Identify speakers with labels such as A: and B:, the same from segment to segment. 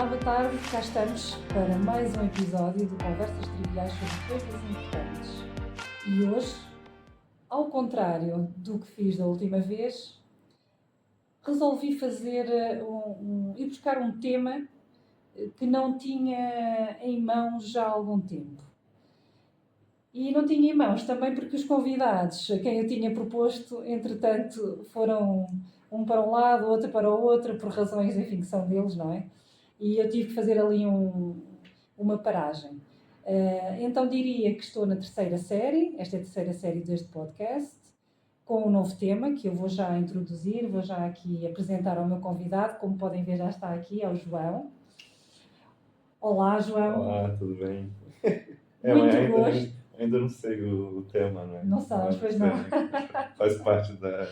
A: Olá, boa tarde, cá estamos para mais um episódio de Conversas Triviais sobre Coisas Importantes. E hoje, ao contrário do que fiz da última vez, resolvi ir buscar um tema que não tinha em mãos já há algum tempo. E não tinha em mãos também porque os convidados a quem eu tinha proposto, entretanto, foram um para um lado, outro para o outro, por razões, enfim, que são deles, não é? E eu tive que fazer ali uma paragem. Então diria que estou na terceira série, esta é a terceira série deste podcast, com um novo tema que eu vou já introduzir, vou já aqui apresentar ao meu convidado, como podem ver já está aqui, é o João. Olá, João.
B: Olá, tudo bem?
A: Muito gosto.
B: Ainda não sei o tema, né?
A: Não sabes, pois não.
B: Faz parte da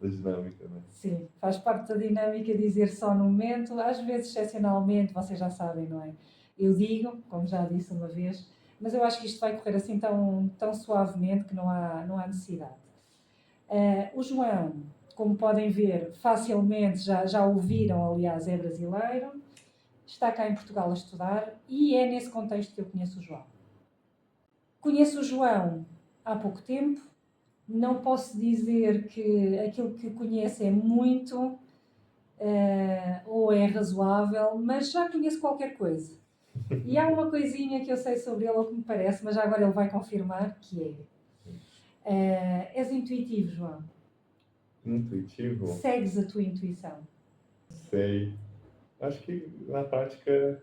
B: dinâmica, né?
A: Sim, faz parte da dinâmica dizer só no momento, às vezes excepcionalmente, vocês já sabem, não é? Eu digo, como já disse uma vez, mas eu acho que isto vai correr assim tão suavemente que não há necessidade. O João, como podem ver, facilmente já ouviram, aliás, é brasileiro, está cá em Portugal a estudar e é nesse contexto que eu conheço o João. Conheço o João há pouco tempo, não posso dizer que aquilo que conheço é muito ou é razoável, mas já conheço qualquer coisa. E há uma coisinha que eu sei sobre ele, ou que me parece, mas já agora ele vai confirmar, que és intuitivo, João.
B: Intuitivo?
A: Segues a tua intuição.
B: Sei. Acho que na prática...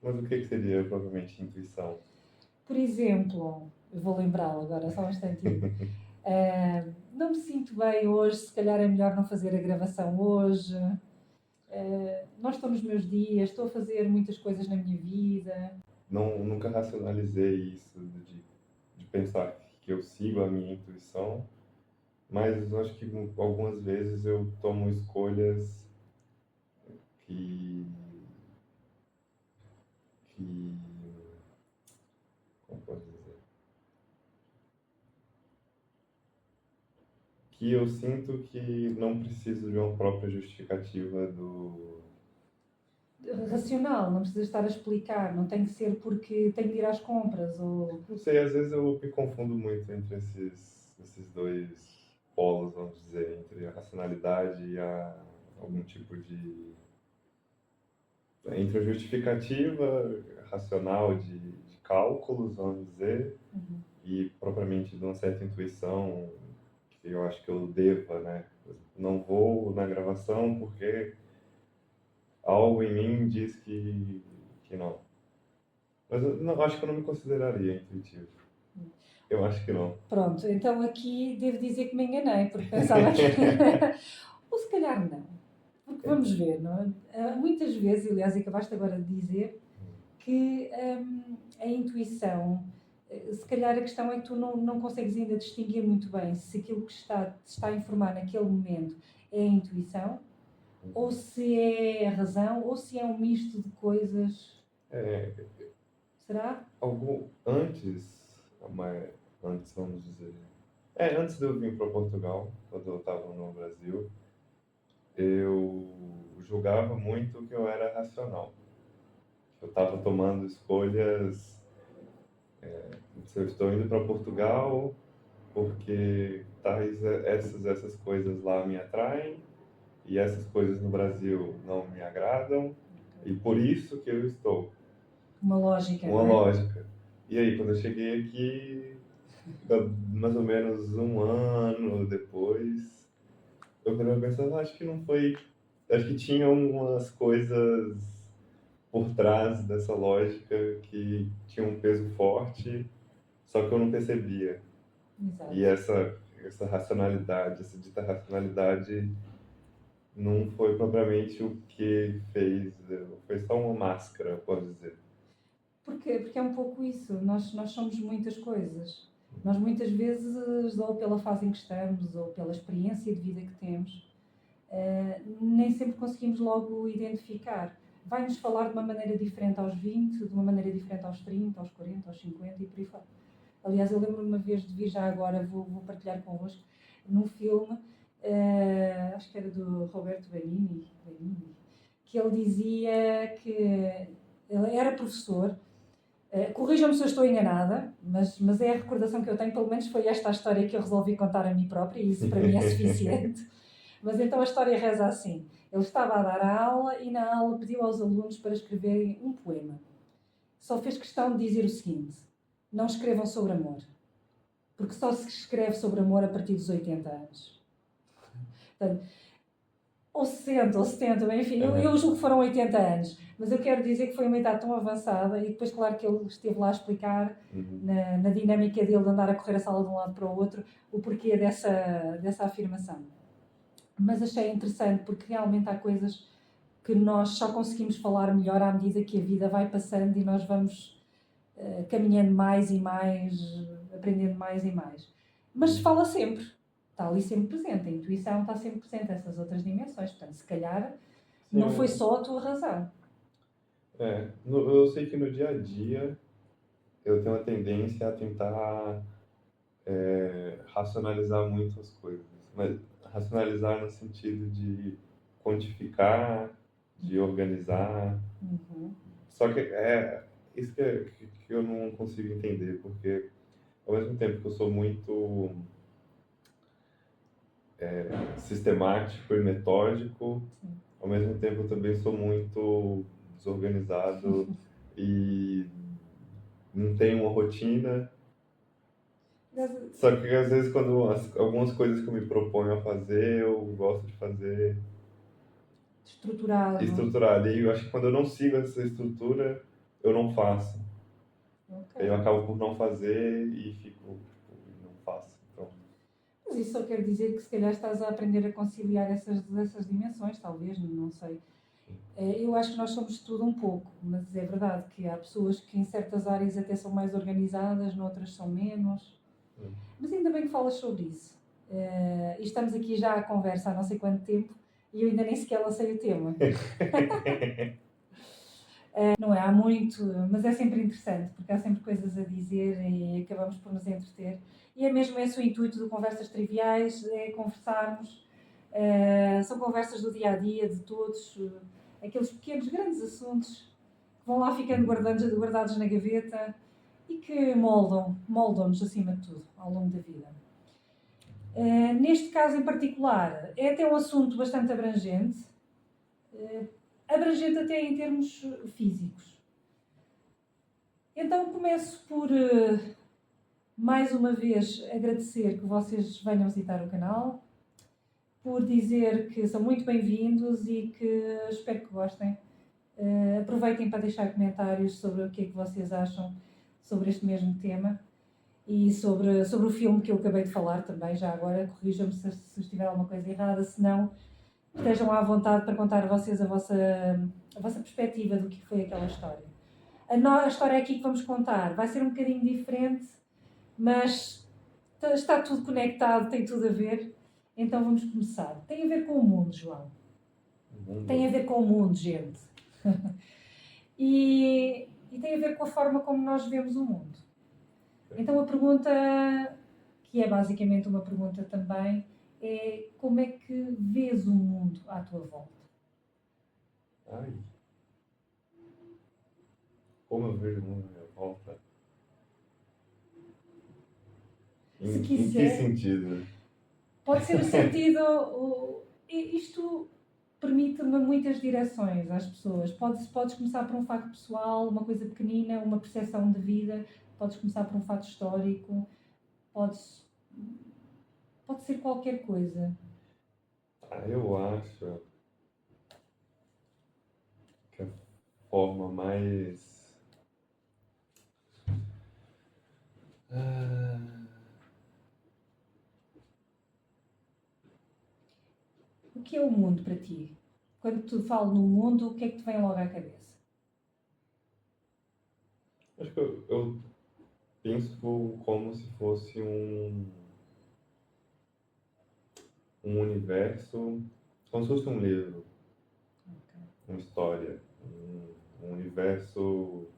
B: Mas o que seria provavelmente intuição?
A: Por exemplo, eu vou lembrá-lo agora, só um instantinho. Não me sinto bem hoje, se calhar é melhor não fazer a gravação hoje. Não estou nos meus dias, estou a fazer muitas coisas na minha vida.
B: Nunca racionalizei isso de pensar que eu sigo a minha intuição, mas eu acho que algumas vezes eu tomo escolhas que como posso dizer? Que eu sinto que não preciso de uma própria justificativa do...
A: Racional, não precisa estar a explicar, não tem que ser porque tenho de ir às compras ou...
B: Não sei, às vezes eu me confundo muito entre esses dois polos, vamos dizer, entre a racionalidade e algum tipo de... Entre a justificativa racional de cálculos, vamos dizer, e propriamente de uma certa intuição que eu acho que eu deva, né? Não vou na gravação porque algo em mim diz que não. Mas eu não, acho que eu não me consideraria intuitivo. Eu acho que não.
A: Pronto, então aqui devo dizer que me enganei, porque pensava que... Ou se calhar não. Porque vamos ver, não é? Muitas vezes, aliás, acabaste agora de dizer que a intuição, se calhar a questão é que tu não consegues ainda distinguir muito bem se aquilo que te está a informar naquele momento é a intuição, ou se é a razão, ou se é um misto de coisas. Será?
B: Antes, vamos dizer... antes de eu vir para Portugal, quando eu estava no Brasil, eu julgava muito que eu era racional. Eu estava tomando escolhas... se eu estou indo para Portugal porque tais essas coisas lá me atraem e essas coisas no Brasil não me agradam e por isso que eu estou.
A: Uma lógica.
B: Uma lógica. E aí, quando eu cheguei aqui, mais ou menos um ano depois, eu pensando, acho que não foi... Acho que tinha umas coisas por trás dessa lógica que tinham um peso forte, só que eu não percebia.
A: Exato.
B: E essa racionalidade, essa dita racionalidade, não foi propriamente o que fez, foi só uma máscara, pode dizer.
A: Porquê? Porque é um pouco isso, nós somos muitas coisas. Nós muitas vezes, ou pela fase em que estamos, ou pela experiência de vida que temos, nem sempre conseguimos logo identificar. Vai-nos falar de uma maneira diferente aos 20, de uma maneira diferente aos 30, aos 40, aos 50 e por aí fora. Aliás, eu lembro-me uma vez de vir já agora, vou partilhar convosco, num filme, acho que era do Roberto Benigni, que ele dizia que ele era professor. Corrijam-me se eu estou enganada, mas é a recordação que eu tenho, pelo menos foi esta a história que eu resolvi contar a mim própria, e isso para mim é suficiente. Mas então a história reza assim: ele estava a dar a aula e na aula pediu aos alunos para escreverem um poema. Só fez questão de dizer o seguinte: não escrevam sobre amor, porque só se escreve sobre amor a partir dos 80 anos. Portanto, ou 60, ou 70, enfim, eu julgo que foram 80 anos, mas eu quero dizer que foi uma idade tão avançada, e depois, claro, que ele esteve lá a explicar na dinâmica dele de andar a correr a sala de um lado para o outro, o porquê dessa afirmação. Mas achei interessante, porque realmente há coisas que nós só conseguimos falar melhor à medida que a vida vai passando e nós vamos caminhando mais e mais, aprendendo mais e mais. Mas fala sempre, está ali sempre presente, a intuição está sempre presente, essas outras dimensões. Portanto, se calhar não foi só a tua razão.
B: Eu sei que no dia a dia eu tenho uma tendência a tentar racionalizar muito as coisas, mas racionalizar no sentido de quantificar, de organizar. Só que isso que eu não consigo entender, porque ao mesmo tempo que eu sou muito sistemático e metódico, ao mesmo tempo eu também sou muito desorganizado e não tenho uma rotina. Só que às vezes quando algumas coisas que eu me proponho a fazer, eu gosto de fazer estruturado. E eu acho que quando eu não sigo essa estrutura, eu não faço. Eu acabo por não fazer e fico, não faço. Então...
A: Mas isso só quer dizer que se calhar estás a aprender a conciliar essas dimensões, talvez, não sei. Eu acho que nós somos tudo um pouco, mas é verdade que há pessoas que em certas áreas até são mais organizadas, noutras são menos. Mas ainda bem que falas sobre isso. E estamos aqui já à conversa há não sei quanto tempo e eu ainda nem sequer lancei o tema. Não é há muito, mas é sempre interessante, porque há sempre coisas a dizer e acabamos por nos entreter. E é mesmo esse o intuito de Conversas Triviais, é conversarmos. São conversas do dia-a-dia, de todos, aqueles pequenos, grandes assuntos que vão lá ficando guardados na gaveta e que moldam-nos acima de tudo, ao longo da vida. Neste caso em particular, é até um assunto bastante abrangente, abrangente até em termos físicos. Então começo por, mais uma vez, agradecer que vocês venham visitar o canal, por dizer que são muito bem-vindos e que espero que gostem. Aproveitem para deixar comentários sobre o que é que vocês acham sobre este mesmo tema e sobre o filme que eu acabei de falar também, já agora. Corrijam-me se estiver alguma coisa errada, se não, estejam à vontade para contar a vocês a vossa perspectiva do que foi aquela história. A história aqui que vamos contar vai ser um bocadinho diferente, mas está tudo conectado, tem tudo a ver. Então vamos começar. Tem a ver com o mundo, João. Tem a ver com o mundo, gente. E tem a ver com a forma como nós vemos o mundo. Então a pergunta, que é basicamente uma pergunta também, é: como é que vês o mundo à tua volta?
B: Como eu vejo o mundo à minha volta?
A: Se quiser,
B: em que sentido?
A: Pode ser o sentido... Isto permite-me muitas direções às pessoas. Podes começar por um facto pessoal, uma coisa pequenina, uma percepção de vida. Podes começar por um fato histórico. Pode ser qualquer coisa.
B: Eu acho que a forma mais...
A: O que é o mundo para ti? Quando tu falas no mundo, o que é que te vem logo à cabeça?
B: Acho que eu penso como se fosse um universo, como se fosse um livro, uma história, um universo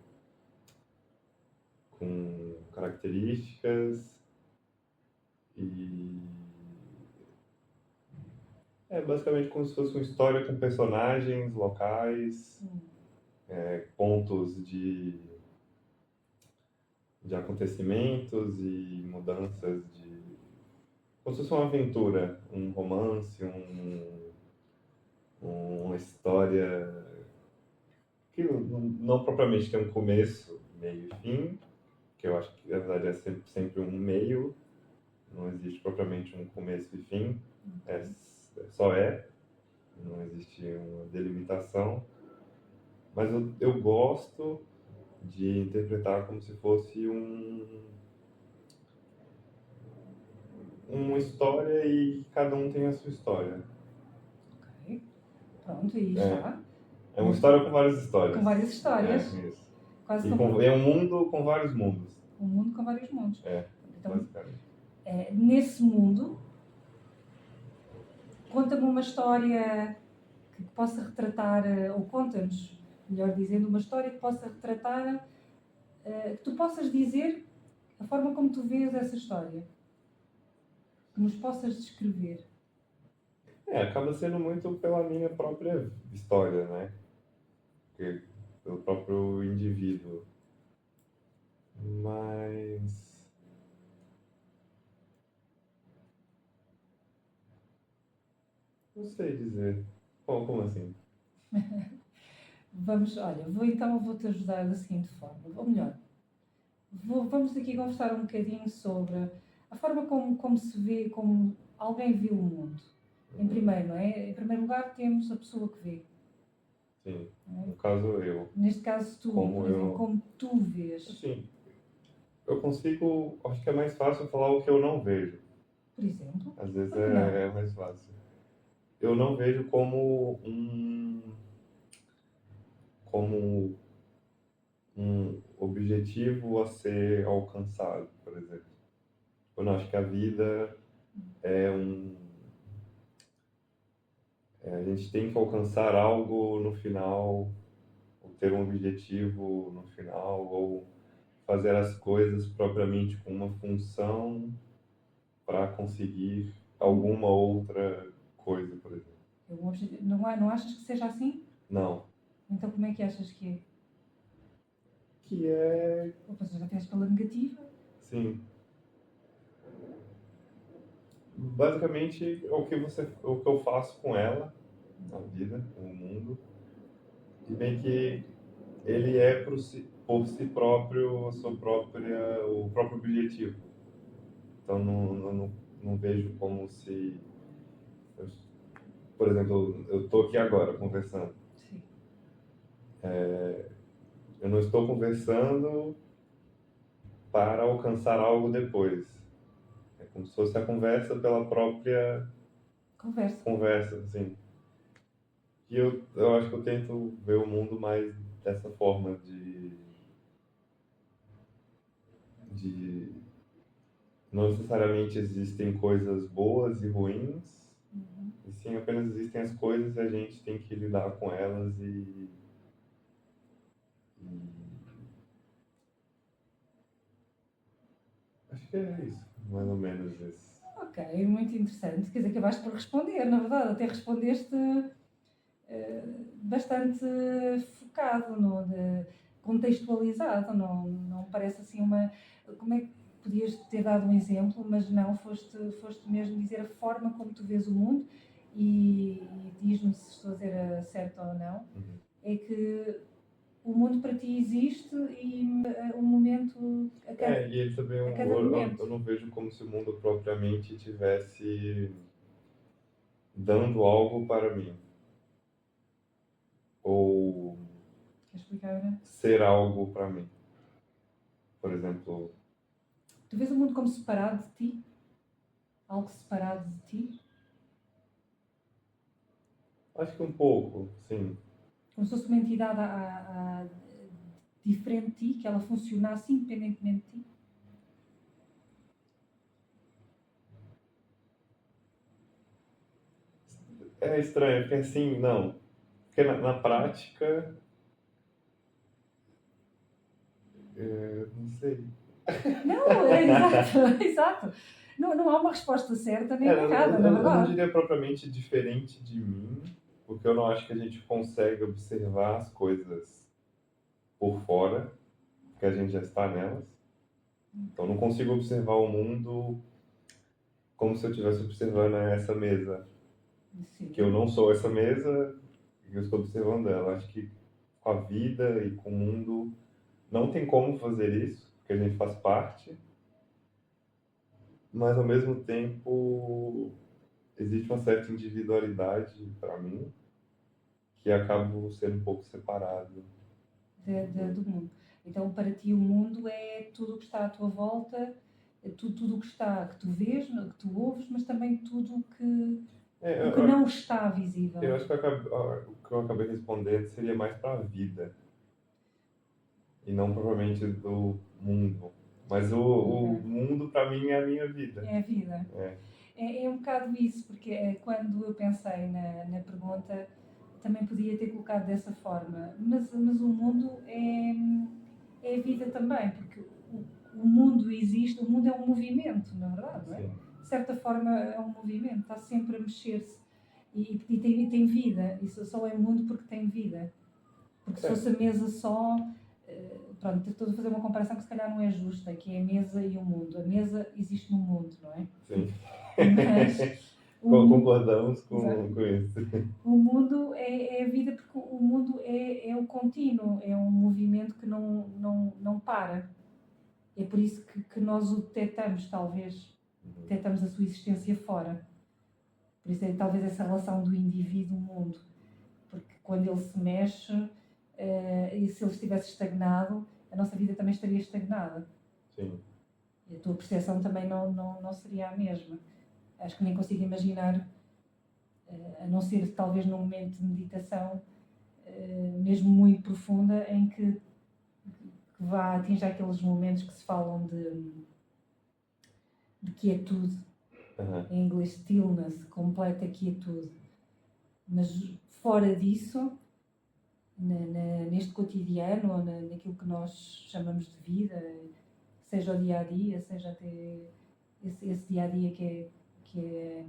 B: com características e É basicamente como se fosse uma história com personagens locais,
A: Hum.
B: pontos de acontecimentos e mudanças de... Como se fosse uma aventura, um romance, uma história que não propriamente tem um começo, meio e fim, que eu acho que na verdade é sempre um meio, não existe propriamente um começo e fim, só não existe uma delimitação, mas eu gosto de interpretar como se fosse uma história e cada um tem a sua história.
A: Ok. Pronto, aí
B: É,
A: está.
B: é uma história com várias histórias.
A: Com várias histórias.
B: É, isso.
A: Quase
B: E
A: como
B: é um mundo com vários mundos.
A: um mundo com vários mundos. Então,
B: Basicamente.
A: nesse mundo, conta-me uma história que possa retratar, ou conta-nos, melhor dizendo, uma história que possa retratar, que tu possas dizer a forma como tu vês essa história. Que nos possas descrever.
B: Acaba sendo muito pela minha própria história, né? Pelo próprio indivíduo. Mas... não sei dizer. Como assim?
A: Olha, vou-te ajudar da seguinte forma, ou melhor, vamos aqui conversar um bocadinho sobre a forma como se vê, como alguém viu o mundo. Em primeiro, não é? Em primeiro lugar temos a pessoa que vê.
B: Sim, no caso eu.
A: Neste caso tu,
B: Como
A: por exemplo, como tu vês.
B: Sim, eu consigo, acho que é mais fácil falar o que eu não vejo.
A: Por exemplo?
B: Às vezes
A: Por que não?
B: é mais fácil. Eu não vejo como um objetivo a ser alcançado, por exemplo. Eu não acho que a vida é a gente tem que alcançar algo no final, ou ter um objetivo no final, ou fazer as coisas propriamente com uma função para conseguir alguma outra coisa, por exemplo.
A: Não achas que seja assim?
B: Não.
A: Então como é que achas que é?
B: Que é...
A: Opa, já vieste pela negativa?
B: Sim. Basicamente, o que eu faço com ela, a vida, o mundo, e bem que ele é por si próprio, o próprio objetivo. Então, não vejo como se... Por exemplo, eu estou aqui agora conversando.
A: Sim.
B: Eu não estou conversando para alcançar algo depois. É como se fosse a conversa pela própria conversa, assim. E eu acho que eu tento ver o mundo mais dessa forma de não necessariamente existem coisas boas e ruins, e sim apenas existem as coisas e a gente tem que lidar com elas e acho que é isso, mais ou menos isso.
A: Ok, muito interessante. Quer dizer, acabaste por responder, na verdade, até respondeste bastante focado, contextualizado, não parece assim uma... Como é que podias ter dado um exemplo, mas não, foste mesmo dizer a forma como tu vês o mundo e diz-me se estou a dizer certo ou não, é que o mundo para ti existe e um momento a cada,
B: e ele também
A: a cada momento.
B: Eu não vejo como se o mundo propriamente tivesse dando algo para mim. Ou ser algo para mim. Por exemplo...
A: Tu vês o mundo como separado de ti? Algo separado de ti?
B: Acho que um pouco, sim.
A: Como se fosse uma entidade diferente de ti, que ela funcionasse independentemente de ti?
B: É estranho, porque assim, não. Porque na prática... não sei.
A: Não, é exato, exato. não há uma resposta certa nem
B: É,
A: errada, na
B: eu não
A: verdade.
B: diria propriamente diferente de mim, porque eu não acho que a gente consegue observar as coisas por fora, porque a gente já está nelas. Então, eu não consigo observar o mundo como se eu estivesse observando essa mesa,
A: Sim.
B: que eu não sou essa mesa e eu estou observando ela. Acho que com a vida e com o mundo não tem como fazer isso, porque a gente faz parte, mas ao mesmo tempo existe uma certa individualidade para mim que acabo sendo um pouco separado.
A: Do mundo. Então, para ti, o mundo é tudo o que está à tua volta, é tudo o que está, que tu vês, que tu ouves, mas também tudo o que não está visível.
B: Eu acho que o que eu acabei respondendo seria mais para a vida e não propriamente do mundo. Mas o mundo, para mim, é a minha vida.
A: É a vida. É um bocado isso, porque quando eu pensei na pergunta, também podia ter colocado dessa forma. Mas o mundo é a vida também, porque o mundo existe, o mundo é um movimento, na verdade, não é?
B: Sim.
A: De certa forma é um movimento, está sempre a mexer-se e tem vida. Isso só é mundo porque tem vida. Porque se fosse a mesa só, pronto, estou a fazer uma comparação que se calhar não é justa, que é a mesa e o mundo. A mesa existe no mundo, não é?
B: Sim.
A: Mas
B: concordamos com isso.
A: o mundo é a vida, porque o mundo é o contínuo, é um movimento que não para. É por isso que nós o detectamos, talvez. Detectamos a sua existência fora. Por isso é talvez essa relação do indivíduo-mundo. Porque quando ele se mexe, e se ele estivesse estagnado, a nossa vida também estaria estagnada.
B: Sim.
A: E a tua percepção também não seria a mesma. Acho que nem consigo imaginar, a não ser talvez num momento de meditação, mesmo muito profunda, em que vá atingir aqueles momentos que se falam de quietude. Em inglês, stillness, completa quietude. Mas fora disso, neste cotidiano, ou naquilo que nós chamamos de vida, seja o dia a dia, seja até esse dia a dia que é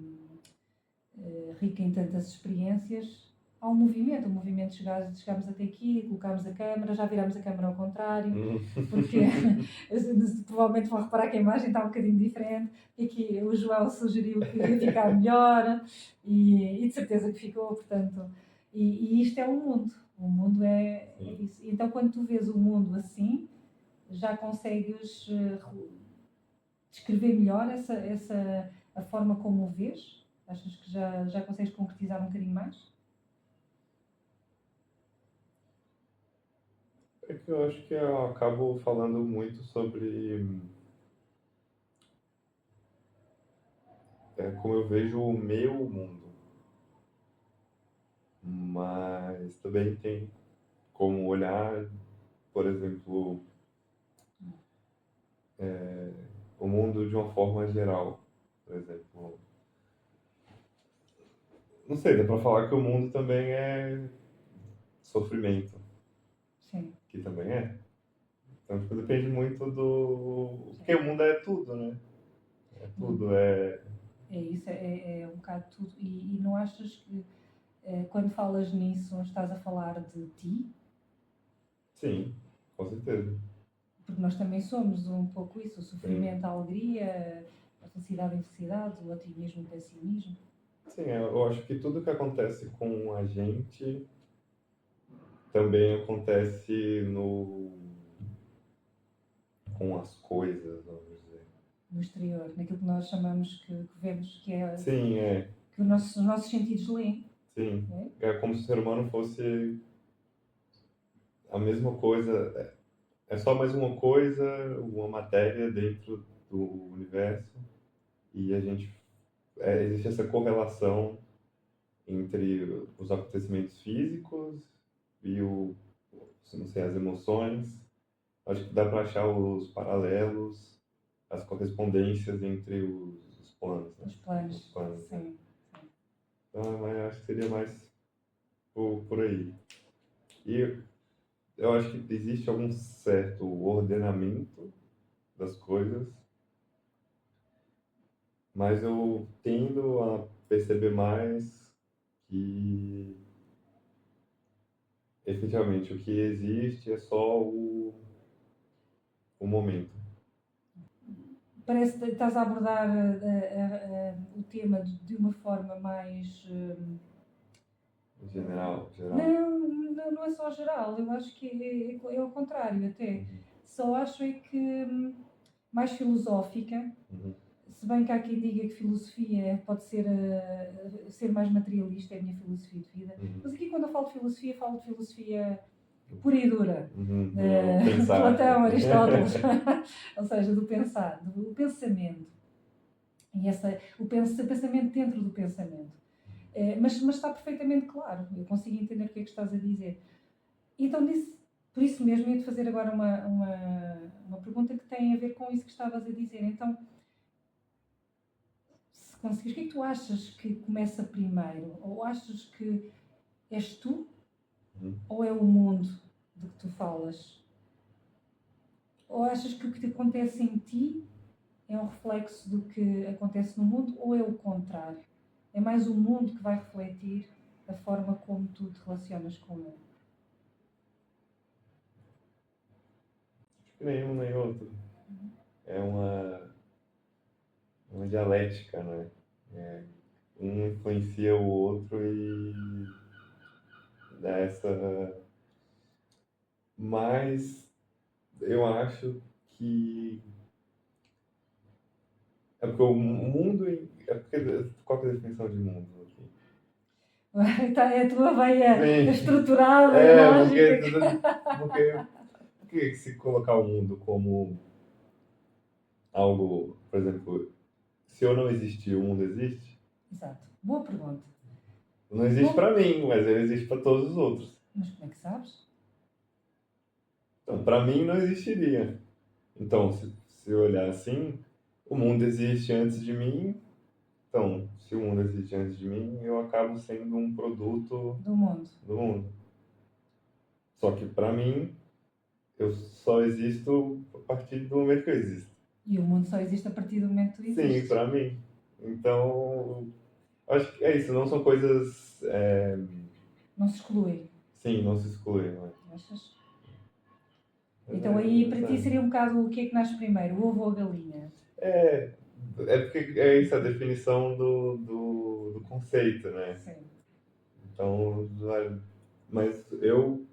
A: rico em tantas experiências, há um movimento de chegarmos até aqui, colocarmos a câmera, já viramos a câmera ao contrário, porque provavelmente vão reparar que a imagem está um bocadinho diferente, e aqui o João sugeriu que ia ficar melhor, e de certeza que ficou, portanto, e isto é o mundo é isso. Então quando tu vês o mundo assim, já consegues descrever melhor a forma como o vês? Achas que já consegues concretizar um bocadinho mais?
B: É que eu acho que eu acabo falando muito sobre como eu vejo o meu mundo. Mas também tem como olhar, por exemplo, o mundo de uma forma geral. Por exemplo, não sei, dá para falar que o mundo também é sofrimento.
A: Sim.
B: Que também é. Então, tipo, depende muito do... Porque o mundo é tudo, né? É tudo,
A: É isso, é um bocado tudo. E não achas que quando falas nisso estás a falar de ti?
B: Sim, com certeza.
A: Porque nós também somos um pouco isso, o sofrimento, a alegria, a felicidade, a infelicidade, o otimismo, o pessimismo.
B: Sim, eu acho que tudo que acontece com a gente também acontece com as coisas, vamos dizer.
A: No exterior, naquilo que nós chamamos, que vemos, que é...
B: Sim,
A: que os nossos sentidos leem.
B: Sim, é como se o ser humano fosse a mesma coisa, é só mais uma coisa, uma matéria dentro do universo, e a gente, existe essa correlação entre os acontecimentos físicos e não sei, as emoções. Acho que dá para achar os paralelos, as correspondências entre os planos. Né?
A: Os planos, sim.
B: Né? Então, mas acho que seria mais por aí. E eu acho que existe algum certo ordenamento das coisas, Mas eu tendo a perceber mais que efetivamente o que existe é só o momento.
A: Parece que estás a abordar o tema de uma forma mais.
B: Geral.
A: Não é só geral, eu acho que é o contrário até.
B: Uhum.
A: Só acho é que mais filosófica,
B: Uhum.
A: se bem que há quem diga que filosofia pode ser mais materialista, é a minha filosofia de vida.
B: Uhum.
A: Mas aqui quando eu falo de filosofia pura e dura.
B: Uhum.
A: Platão, Aristóteles, ou seja, do pensar, do pensamento. E o pensamento dentro do pensamento. Mas está perfeitamente claro, eu consigo entender o que é que estás a dizer. Então, por isso mesmo, ia-te fazer agora uma pergunta que tem a ver com isso que estavas a dizer. Então, se conseguires, o que é que tu achas que começa primeiro? Ou achas que és tu?
B: Uhum.
A: Ou é o mundo de que tu falas? Ou achas que o que te acontece em ti é um reflexo do que acontece no mundo? Ou é o contrário? É mais o mundo que vai refletir a forma como tu te relacionas com ele?
B: Nenhum nem outro. É uma dialética, né? Um influencia o outro e dá essa. Mas eu acho que. É porque o mundo. É porque, qual que é a definição de mundo aqui?
A: Então, é a tua veia
B: Sim.
A: estruturada e lógica.
B: Porque se colocar o mundo como algo, por exemplo, se eu não existir, o mundo existe?
A: Exato. Boa pergunta.
B: Não existe para mim, mas ele existe para todos os outros.
A: Mas como é que sabes?
B: Então, para mim não existiria. Então, se eu olhar assim, o mundo existe antes de mim. Então, se o mundo existe antes de mim, eu acabo sendo um produto
A: Do mundo.
B: do mundo. Só que para mim, eu só existo a partir do momento que eu existo.
A: E o mundo só existe a partir do momento que tu
B: Sim,
A: existes.
B: para mim. Então, acho que é isso. Não são coisas.
A: Não se exclui.
B: Sim, não se excluem. Não é?
A: Achas? Então aí para ti seria um bocado o que é que nasce primeiro, o ovo ou a galinha?
B: É porque é isso a definição do conceito, né?
A: Sim.
B: Então, mas eu.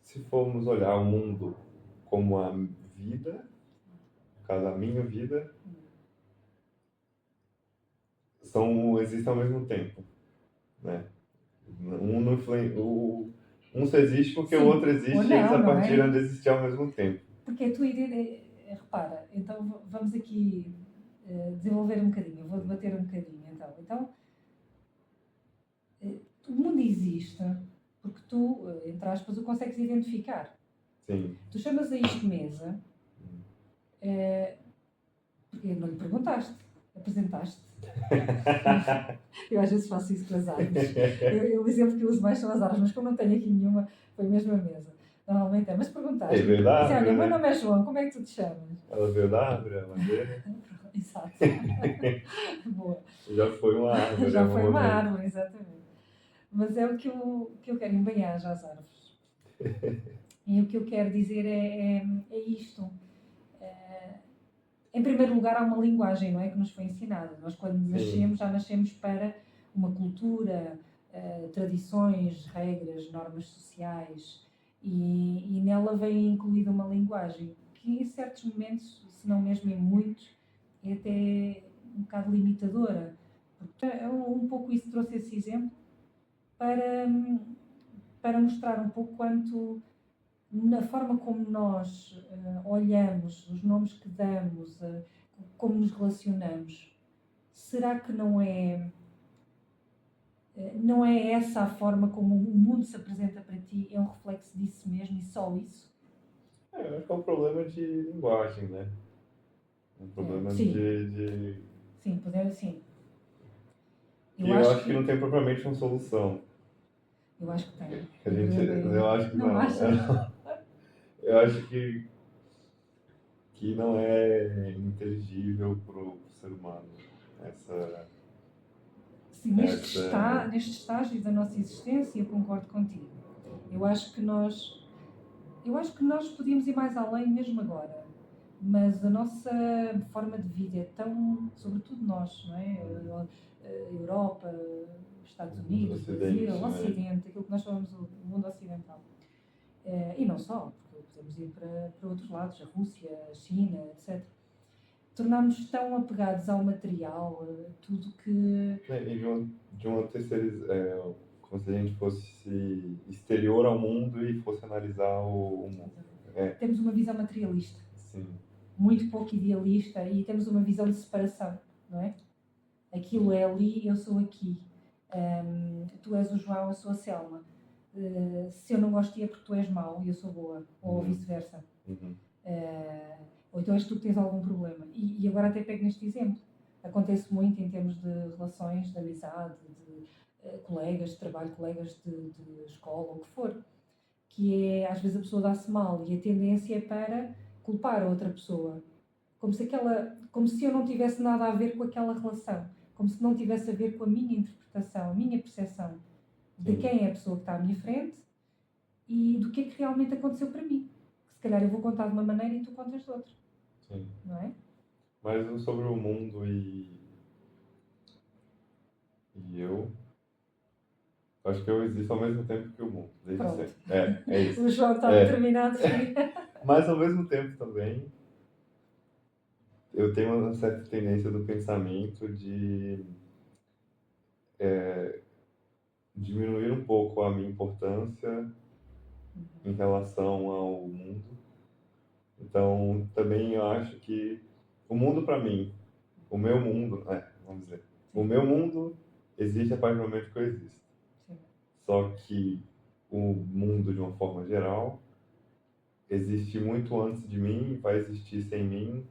B: Se formos olhar o mundo como a vida, no caso a minha vida, existem ao mesmo tempo, né? Um, não um só existe porque
A: Sim.
B: o outro existe
A: Ou
B: e eles
A: não,
B: a
A: não
B: partir
A: é?
B: de existir ao mesmo tempo.
A: Porque a tua ideia, repara, então vamos aqui desenvolver um bocadinho, eu vou debater um bocadinho então. O mundo existe porque tu, entre aspas, o consegues identificar.
B: Sim.
A: Tu chamas a isto mesa, porque não lhe perguntaste, apresentaste. Eu às vezes faço isso com as árvores. O exemplo que eu uso mais são as árvores, mas como não tenho aqui nenhuma, foi mesmo a mesa. Normalmente é, mas perguntaste.
B: É verdade.
A: Disse, olha,
B: né?
A: meu nome é João, como é que tu te chamas?
B: Ela veio da árvore, a madeira.
A: Exato. Boa.
B: Já foi uma árvore.
A: Já foi uma
B: momento.
A: árvore, exatamente. Mas é o que eu quero, embanhar já as árvores. E o que eu quero dizer é isto. Em primeiro lugar, há uma linguagem, não é, que nos foi ensinada. Nós, quando nascemos, já nascemos para uma cultura, tradições, regras, normas sociais, e nela vem incluída uma linguagem que, em certos momentos, se não mesmo em muitos, é até um bocado limitadora. Um pouco isso, trouxe esse exemplo para mostrar um pouco quanto na forma como nós olhamos, os nomes que damos, como nos relacionamos, será que não é essa a forma como o mundo se apresenta para ti? É um reflexo disso mesmo e só isso?
B: Eu acho que é um problema de linguagem, né? Um problema
A: Sim. Sim, podemos sim.
B: Eu acho que não tem propriamente uma solução.
A: Eu acho que tem.
B: Eu acho que
A: não.
B: não.
A: Achas?
B: Eu acho que que não é inteligível para o ser humano. Essa,
A: Sim, neste estágio da nossa existência, eu concordo contigo. Eu acho que nós podíamos ir mais além mesmo agora, mas a nossa forma de vida é tão, sobretudo nós, não é? Europa, Estados Unidos, Brasil, o Ocidente, aquilo que nós chamamos o mundo ocidental. E não só, porque podemos ir para outros lados, a Rússia, a China, etc. Tornámos tão apegados ao material, tudo que...
B: E de uma terceira... como se a gente fosse exterior ao mundo e fosse analisar o mundo.
A: Temos uma visão materialista.
B: Sim.
A: Muito pouco idealista, e temos uma visão de separação, não é? Aquilo é ali, eu sou aqui. Tu és o João, eu sou a Selma. Se eu não gosto de ti é porque tu és mau e eu sou boa, ou vice-versa. Ou então és tu que tens algum problema. E agora até pego neste exemplo. Acontece muito em termos de relações, de amizade, de colegas de trabalho, colegas de escola, ou o que for. Que é, às vezes a pessoa dá-se mal e a tendência é para culpar a outra pessoa. Como se eu não tivesse nada a ver com aquela relação. Como se não tivesse a ver com a minha interpretação, a minha percepção de quem é a pessoa que está à minha frente e do que é que realmente aconteceu para mim. Que se calhar eu vou contar de uma maneira e tu contas de outra.
B: Sim.
A: Não é?
B: Mas sobre o mundo e eu, acho que eu existo ao mesmo tempo que o mundo. Desde
A: Pronto.
B: sempre. É isso.
A: O João está determinado.
B: Mas ao mesmo tempo também, eu tenho uma certa tendência do pensamento de diminuir um pouco a minha importância em relação ao mundo. Então, também eu acho que o mundo para mim, o meu mundo, vamos dizer, o meu mundo existe a partir do momento que eu existo.
A: Sim.
B: Só que o mundo, de uma forma geral, existe muito antes de mim, vai existir sem mim,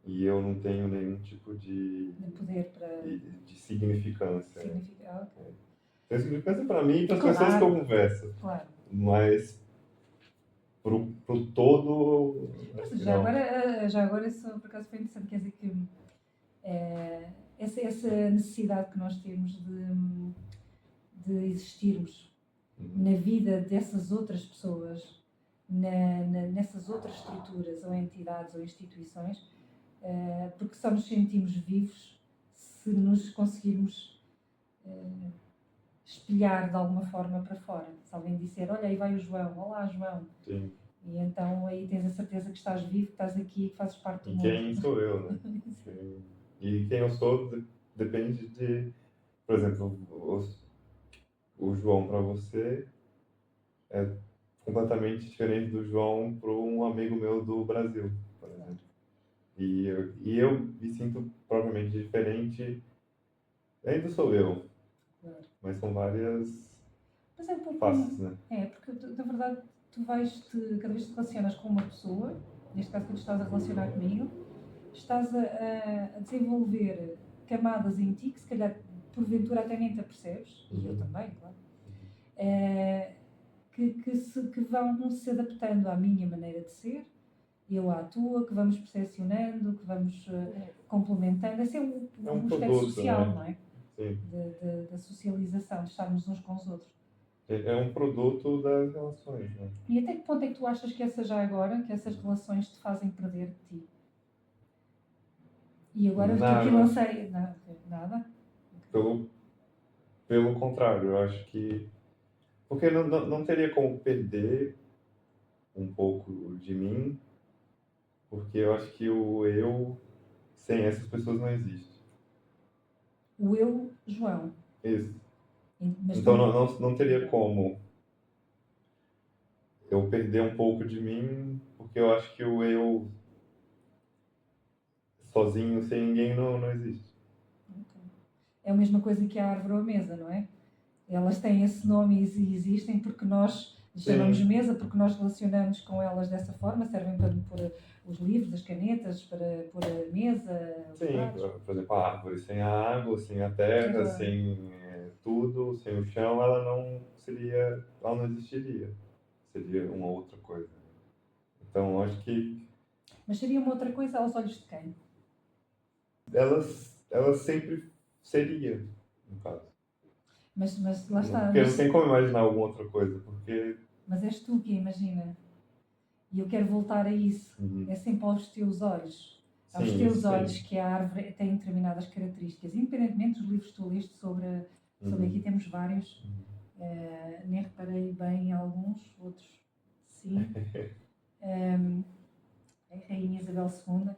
B: e eu não tenho nenhum tipo de
A: poder para...
B: de significância.
A: Okay.
B: Tem significância para mim e para as pessoas que eu converso.
A: Claro.
B: Mas pro todo...
A: Já agora isso por acaso foi interessante, quer dizer que essa necessidade que nós temos de existirmos na vida dessas outras pessoas, nessas outras estruturas ou entidades ou instituições, porque só nos sentimos vivos se nos conseguirmos espelhar de alguma forma para fora. Se alguém disser, olha, aí vai o João, olá João.
B: Sim.
A: E então aí tens a certeza que estás vivo, que estás aqui, que fazes parte do mundo.
B: E quem sou eu, né? E quem eu sou depende de... Por exemplo, o João para você é completamente diferente do João para um amigo meu do Brasil, por exemplo. E eu me sinto propriamente diferente. Ainda sou eu, mas são várias faces, né?
A: Porque na verdade cada vez que te relacionas com uma pessoa, neste caso quando estás a relacionar comigo, estás a desenvolver camadas em ti que se calhar porventura até nem te apercebes, e eu também, claro, que vão se adaptando à minha maneira de ser, eu à tua, que vamos percepcionando, que vamos complementando. Esse é um aspecto social,
B: né?
A: Não é?
B: Sim.
A: Da socialização, de estarmos uns com os outros.
B: É um produto das relações, né?
A: E até que ponto é que tu achas que essas relações te fazem perder de ti? E agora tu aqui não sei... Nada?
B: Pelo contrário, eu acho que... Porque não teria como perder um pouco de mim, porque eu acho que o eu, sem essas pessoas, não existe.
A: O eu, João.
B: Isso. Então não teria como eu perder um pouco de mim, porque eu acho que o eu sozinho, sem ninguém, não existe.
A: Okay. É a mesma coisa que a árvore ou a mesa, não é? Elas têm esse nome e existem porque nós chamamos mesa, porque nós relacionamos com elas dessa forma, servem para pôr os livros, as canetas, para pôr a mesa.
B: Sim, por exemplo, a árvore sem a água, sem a terra, sem tudo, sem o chão, ela não existiria. Seria uma outra coisa. Então, acho que
A: Mas seria uma outra coisa aos olhos de quem?
B: Ela sempre seria, no caso.
A: Mas lá está.
B: Porque
A: Mas,
B: não tem como imaginar alguma outra coisa, porque...
A: mas és tu que imagina. E eu quero voltar a isso. É sempre aos teus olhos. Aos
B: Sim,
A: teus
B: sim.
A: olhos que a árvore tem determinadas características. Independentemente dos livros que tu leste sobre aqui, temos vários. Nem reparei bem em alguns, outros sim. A Rainha Isabel II.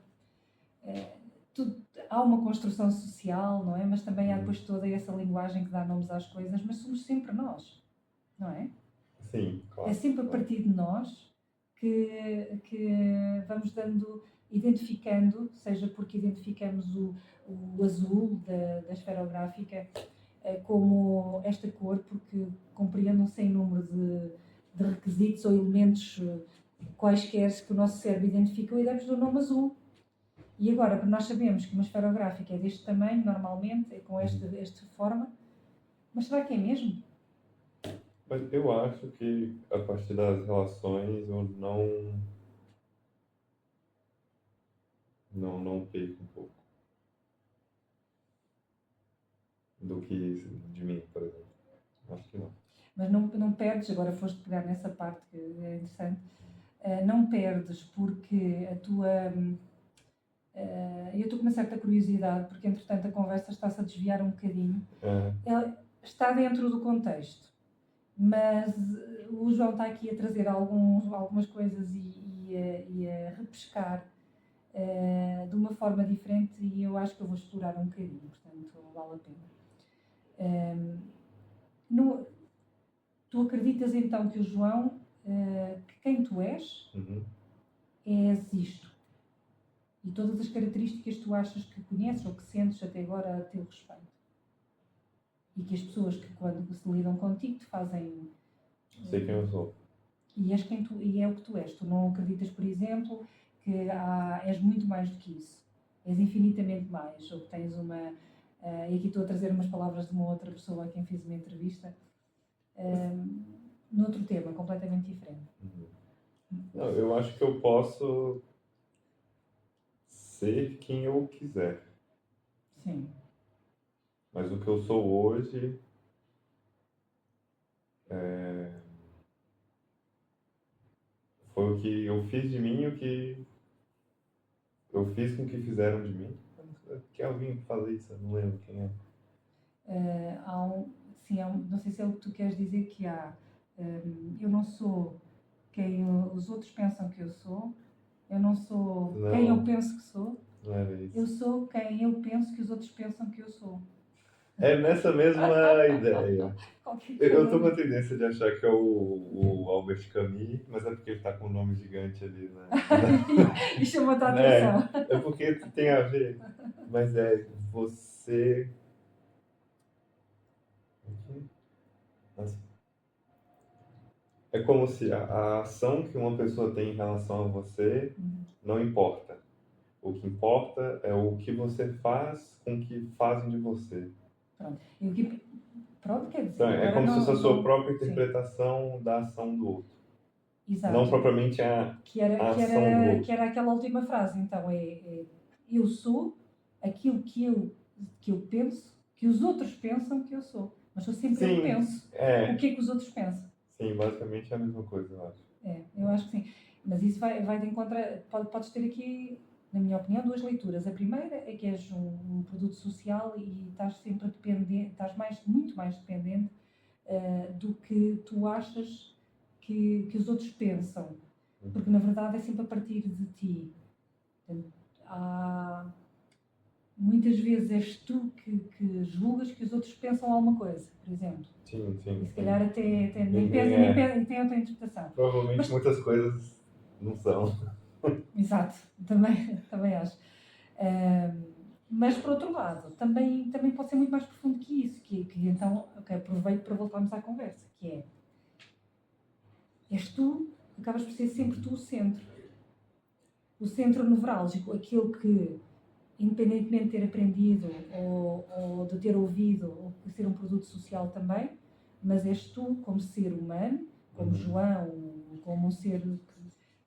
A: Há uma construção social, não é? Mas também há depois toda essa linguagem que dá nomes às coisas, mas somos sempre nós, não é?
B: Sim, claro.
A: É sempre a partir de nós que vamos identificando, seja porque identificamos o azul da esferográfica como esta cor, porque compreende um sem número de requisitos ou elementos quaisquer que o nosso cérebro identifica e damos o nome azul. E agora, nós sabemos que uma esferográfica é deste tamanho, normalmente, é com esta forma, mas será que é mesmo?
B: Mas eu acho que a partir das relações eu não perco um pouco do que de mim, por exemplo. Acho que não.
A: Mas não perdes, agora foste pegar nessa parte que é interessante, não perdes porque a tua... eu estou com uma certa curiosidade, porque entretanto a conversa está-se a desviar um bocadinho. Ela está dentro do contexto, mas o João está aqui a trazer algumas coisas e a repescar de uma forma diferente, e eu acho que eu vou explorar um bocadinho, portanto vale a pena. Tu acreditas então que o João, que quem tu és, és isto? E todas as características que tu achas que conheces ou que sentes até agora a teu respeito. E que as pessoas que quando se lidam contigo te fazem...
B: Sei quem eu sou.
A: E é o que tu és. Tu não acreditas, por exemplo, que és muito mais do que isso. És infinitamente mais. Ou que tens uma... e aqui estou a trazer umas palavras de uma outra pessoa a quem fiz uma entrevista. Noutro tema, completamente diferente.
B: Não, eu acho que eu posso ser quem eu quiser.
A: Sim.
B: Mas o que eu sou hoje foi o que eu fiz de mim, o que eu fiz com o que fizeram de mim. Quem alguém fala isso? Eu não lembro quem é.
A: Não sei se é o que tu queres dizer que há. Eu não sou quem os outros pensam que eu sou. Eu não sou quem eu penso que sou.
B: Não era isso.
A: Eu sou quem eu penso que os outros pensam que eu sou.
B: É nessa mesma ideia. Eu estou com a tendência de achar que é o Albert Camus, mas é porque ele está com um nome gigante ali, né?
A: E chamou-te a atenção.
B: É porque tem a ver. Mas você... É como se a ação que uma pessoa tem em relação a você não importa. O que importa é o que você faz com o que fazem de você.
A: Pronto, quer dizer...
B: Então, é como se fosse a sua própria interpretação da ação do outro.
A: Exato.
B: Não propriamente a ação do outro.
A: Que era aquela última frase. Então, eu sou aquilo que eu penso, que os outros pensam que eu sou. Mas sou sempre eu que penso. O que é que os outros pensam?
B: Sim, basicamente é a mesma coisa, eu acho.
A: Eu acho que sim. Mas isso vai de encontro... Podes ter aqui, na minha opinião, duas leituras. A primeira é que és um produto social e estás sempre dependente, estás muito mais dependente do que tu achas que os outros pensam. Porque, na verdade, é sempre a partir de ti. Muitas vezes és tu que julgas que os outros pensam alguma coisa, por exemplo.
B: Sim.
A: E se calhar até nem tem outra interpretação.
B: Provavelmente muitas coisas não são. Exato,
A: também acho. Mas, por outro lado, também pode ser muito mais profundo que isso, que então, aproveito para voltarmos à conversa, que é, és tu, acabas por ser sempre tu o centro. O centro nevrálgico, aquilo que, independentemente de ter aprendido ou de ter ouvido, ou de ser um produto social também, mas és tu como ser humano, como João, como um ser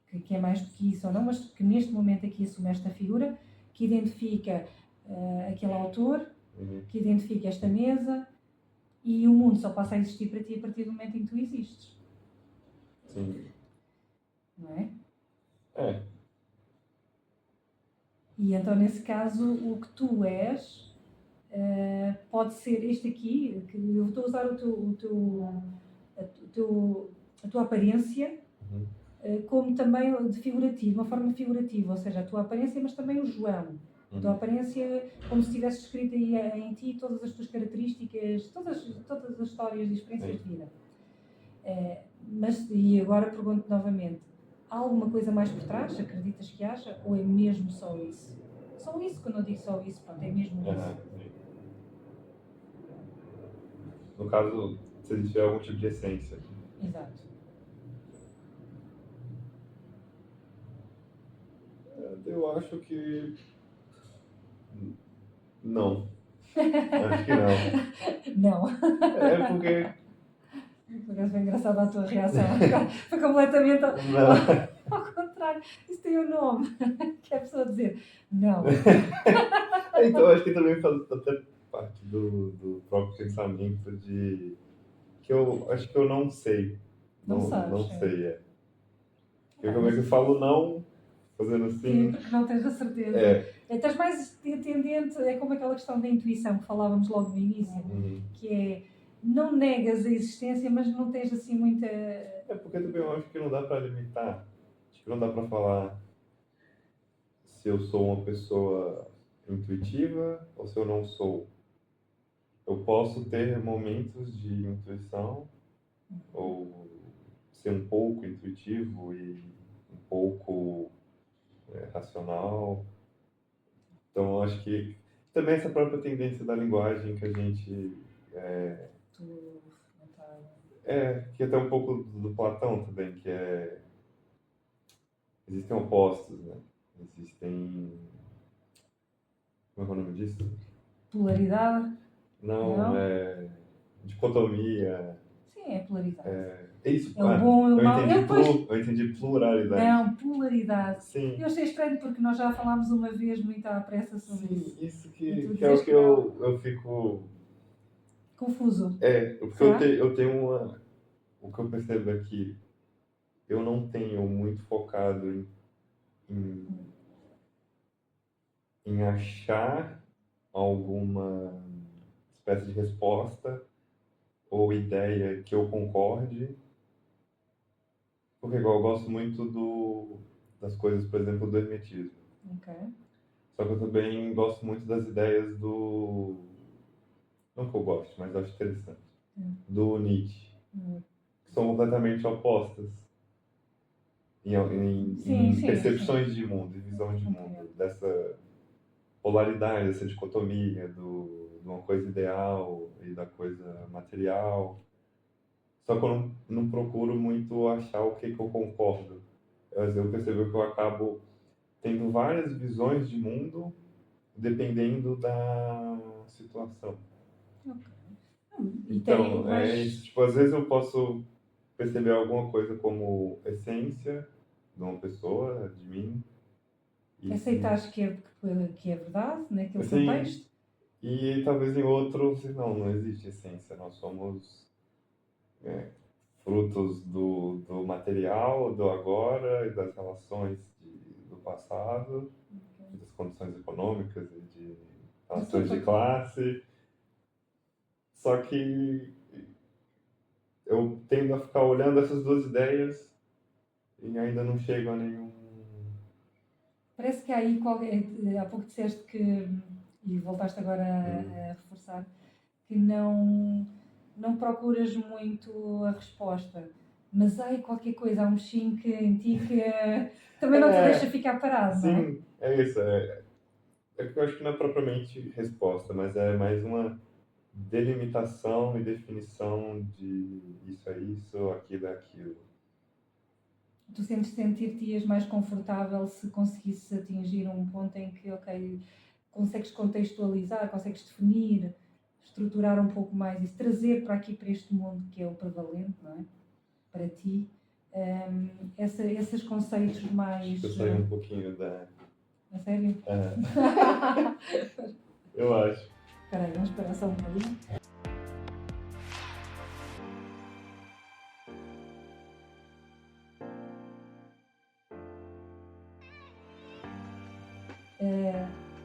A: que é mais do que isso ou não, mas que neste momento aqui assume esta figura, que identifica aquele autor, que identifica esta mesa, e o mundo só passa a existir para ti a partir do momento em que tu existes.
B: Sim.
A: Não é?
B: É.
A: E então, nesse caso, o que tu és pode ser este aqui, que eu estou a usar a tua aparência como também de figurativo, uma forma figurativa, ou seja, a tua aparência, mas também o João. A tua aparência, como se tivesse escrito aí em ti todas as tuas características, todas as histórias e experiências de vida. E agora pergunto novamente, há alguma coisa mais por trás? Acreditas que haja? Ou é mesmo só isso? Só isso, quando eu digo só isso, pronto, é mesmo isso.
B: No caso, se ele tiver algum tipo de essência.
A: Exato.
B: Eu acho que não. Acho que não.
A: Não.
B: É porque...
A: Por acaso foi engraçada a tua reação. Foi completamente ao contrário. Isso tem um nome. Que é a pessoa dizer não.
B: Então acho que também faz até parte do próprio pensamento de que eu acho que eu não sei.
A: Não sabes.
B: Não sei, Porque como é que eu falo não, fazendo assim...
A: Sim, porque não tens a certeza. Estás mais tendente, é como aquela questão da intuição que falávamos logo no início, que é, não negas a existência, mas não tens assim muita...
B: porque também eu acho que não dá para limitar. Acho que não dá para falar se eu sou uma pessoa intuitiva ou se eu não sou. Eu posso ter momentos de intuição ou ser um pouco intuitivo e um pouco racional. Então, eu acho que também essa própria tendência da linguagem que a gente... que é até um pouco do Platão também, que é... Existem opostos, né? Existem... Como é o nome disso?
A: Polaridade?
B: Não, é... dicotomia.
A: Sim, é polaridade.
B: É isso.
A: É o bom e o mau.
B: Eu entendi pluralidade.
A: Não, polaridade.
B: Sim.
A: Eu achei estranho porque nós já falámos uma vez muito à pressa sobre isso.
B: Sim, isso que é o que eu fico...
A: Confuso.
B: Porque eu tenho uma... O que eu percebo é que eu não tenho muito focado em achar alguma espécie de resposta ou ideia que eu concorde, porque igual eu gosto muito das coisas, por exemplo, do hermetismo. Só que eu também gosto muito das ideias do... Não que eu goste, mas acho interessante. Do Nietzsche. Que são completamente opostas em percepções de mundo, em visão de mundo, dessa polaridade, dessa dicotomia de uma coisa ideal e da coisa material. Só que eu não procuro muito achar o que eu concordo. Eu percebo que eu acabo tendo várias visões de mundo dependendo da situação. Então, é isso. Tipo, às vezes eu posso perceber alguma coisa como essência de uma pessoa, de mim.
A: Aceitares que é verdade, naquele contexto?
B: E talvez em outro, não existe essência. Nós somos frutos do material, do agora e das relações do passado, das condições econômicas e de relações de classe. Só que eu tendo a ficar olhando essas duas ideias e ainda não chego a nenhum...
A: Parece que há aí, há pouco disseste que, e voltaste agora a reforçar, que não procuras muito a resposta, mas há aí qualquer coisa, há um chink em ti que também não te deixa ficar parado, não é?
B: Sim, é isso. Eu acho que não é propriamente resposta, mas é mais uma delimitação e definição de isso é isso, aquilo é aquilo.
A: Tu sentir-te mais confortável se conseguisses atingir um ponto em que, consegues contextualizar, consegues definir, estruturar um pouco mais isso, trazer para aqui, para este mundo que é o prevalente, não é? Para ti, Esses conceitos mais...
B: Eu saí um pouquinho da...
A: A sério?
B: Eu acho.
A: Espera aí, vamos esperar só um bocadinho.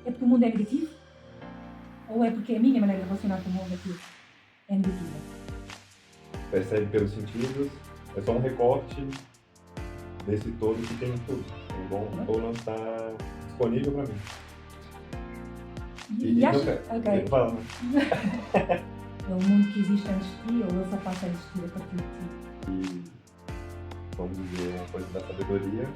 A: É porque o mundo é negativo? Ou é porque a minha maneira de relacionar com o mundo é negativa?
B: Percebe pelos sentidos, é só um recorte desse todo que tem tudo. Tem bom ou não está disponível para mim.
A: E acha...
B: Ok. Fala.
A: É o mundo que existe antes de ti ou ele só passa a existir a partir de ti?
B: E, vamos dizer, uma coisa da sabedoria,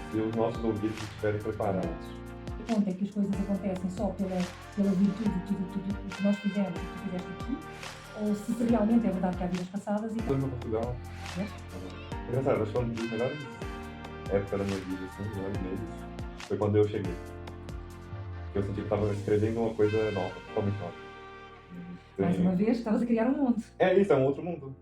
B: se os nossos ouvidos estiverem preparados.
A: O ponto é que as coisas acontecem só pela virtude de tudo que nós fizemos e que tu fizeste aqui? Ou se realmente é verdade que há vidas passadas e...
B: Estou em Portugal. Engraçado, acho que foi uma das melhores épocas da minha vida, assim, melhores meses, foi quando eu cheguei. Eu senti que estava escrevendo uma coisa nova, totalmente nova.
A: Mais uma vez, estavas a criar um mundo.
B: É isso, é um outro mundo.